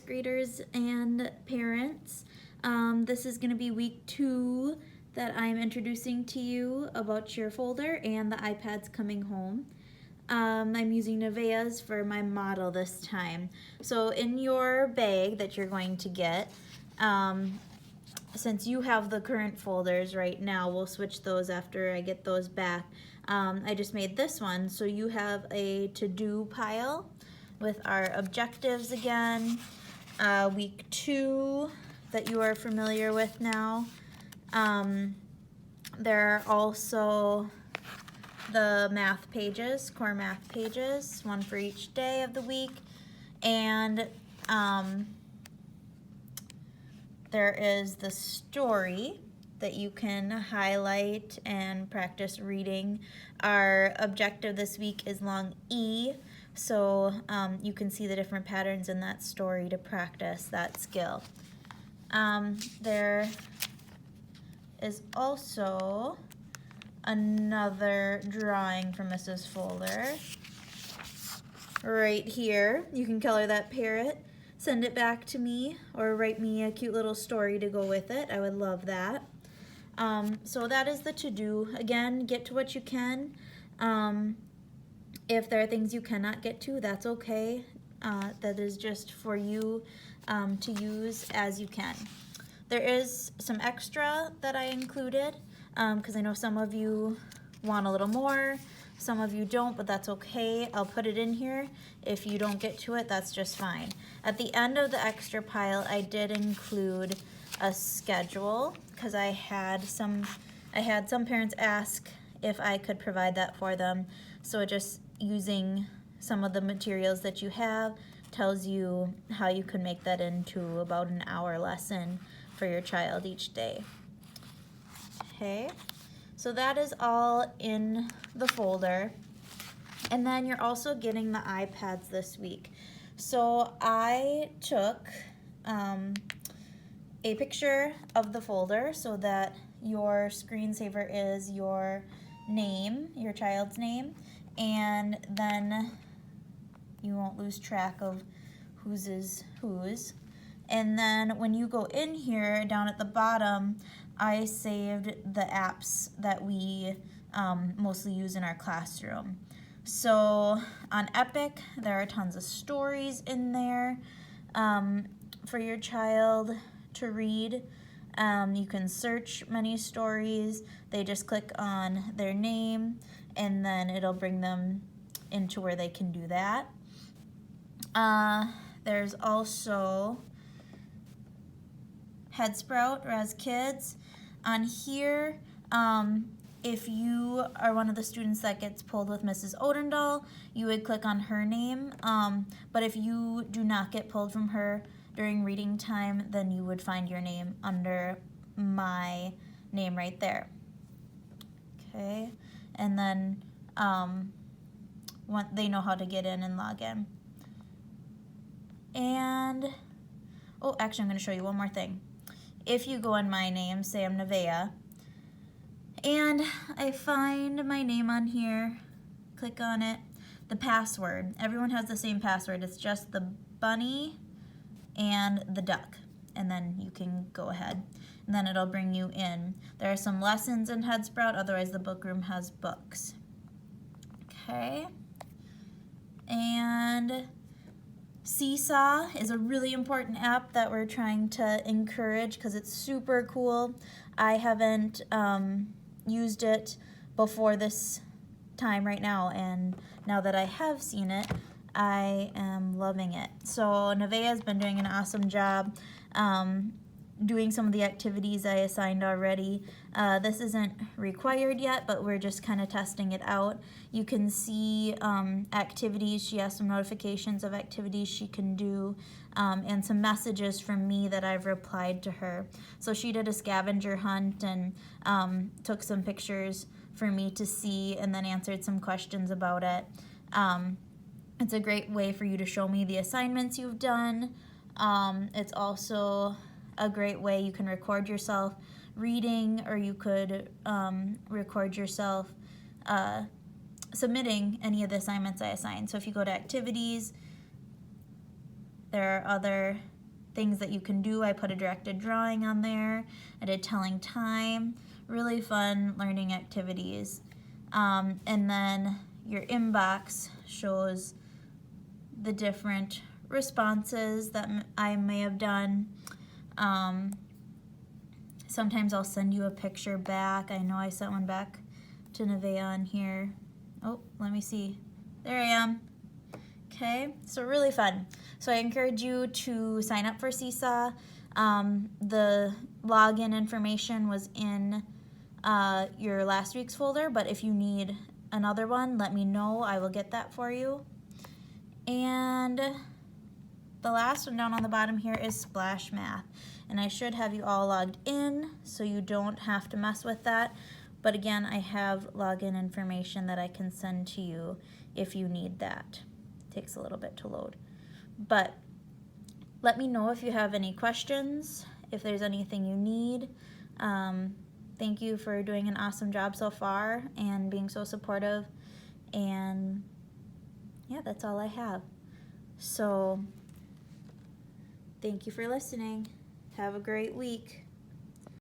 graders and parents. This is going to be week 2 that I'm introducing to you about your folder and the iPads coming home. I'm using Nevaeh's for my model this time. So in your bag that you're going to get, since you have the current folders right now, we'll switch those after I get those back. I just made this one, so you have a to-do pile with our objectives again, week 2 that you are familiar with now. There are also the math pages, core math pages, one for each day of the week, and there is the story that you can highlight and practice reading. Our objective this week is long E, so you can see the different patterns in that story to practice that skill. There is also another drawing from Mrs. Foeller right here. You can color that parrot, send it back to me, or write me a cute little story to go with it. I would love that. So that is the to-do. Again, get to what you can. If there are things you cannot get to, that's okay. That is just for you to use as you can. There is some extra that I included because I know some of you want a little more, some of you don't, but that's okay. I'll put it in here. If you don't get to it, that's just fine. At the end of the extra pile, I did include a schedule because I had some parents ask if I could provide that for them. So just using some of the materials that you have tells you how you can make that into about an hour lesson for your child each day. Okay, so that is all in the folder. And then you're also getting the iPads this week. So I took a picture of the folder so that your screensaver is your name, your child's name, and then you won't lose track of whose is whose. And then when you go in here, down at the bottom, I saved the apps that we mostly use in our classroom. So on Epic, there are tons of stories in there for your child to read. You can search many stories. They just click on their name, and then it'll bring them into where they can do that. There's also Headsprout, Raz Kids. On here, if you are one of the students that gets pulled with Mrs. Odendahl, you would click on her name. But if you do not get pulled from her during reading time, then you would find your name under my name right there. Okay, and then they know how to get in and log in. And, oh, actually, I'm going to show you one more thing. If you go on my name, say I'm Nevaeh, and I find my name on here, click on it, the password. Everyone has the same password. It's just the bunny and the duck, and then you can go ahead, and then it'll bring you in. There are some lessons in Headsprout, otherwise the book room has books. Okay, and Seesaw is a really important app that we're trying to encourage because it's super cool. I haven't used it before this time right now, and now that I have seen it, I am loving it. So Nevaeh has been doing an awesome job doing some of the activities I assigned already. This isn't required yet, but we're just kind of testing it out. You can see activities. She has some notifications of activities she can do, and some messages from me that I've replied to her. So she did a scavenger hunt and took some pictures for me to see and then answered some questions about it. It's a great way for you to show me the assignments you've done. It's also a great way you can record yourself reading, or you could record yourself submitting any of the assignments I assigned. So if you go to activities, there are other things that you can do. I put a directed drawing on there. I did telling time. Really fun learning activities. And then your inbox shows the different responses that I may have done. Sometimes I'll send you a picture back. I know I sent one back to Nevaeh on here. Oh, let me see. There I am. Okay, so really fun. So I encourage you to sign up for Seesaw. The login information was in your last week's folder, but if you need another one, let me know. I will get that for you. And the last one down on the bottom here is Splash Math. And I should have you all logged in so you don't have to mess with that. But again, I have login information that I can send to you if you need that. It takes a little bit to load. But let me know if you have any questions, if there's anything you need. Thank you for doing an awesome job so far and being so supportive. And yeah, that's all I have. So thank you for listening. Have a great week.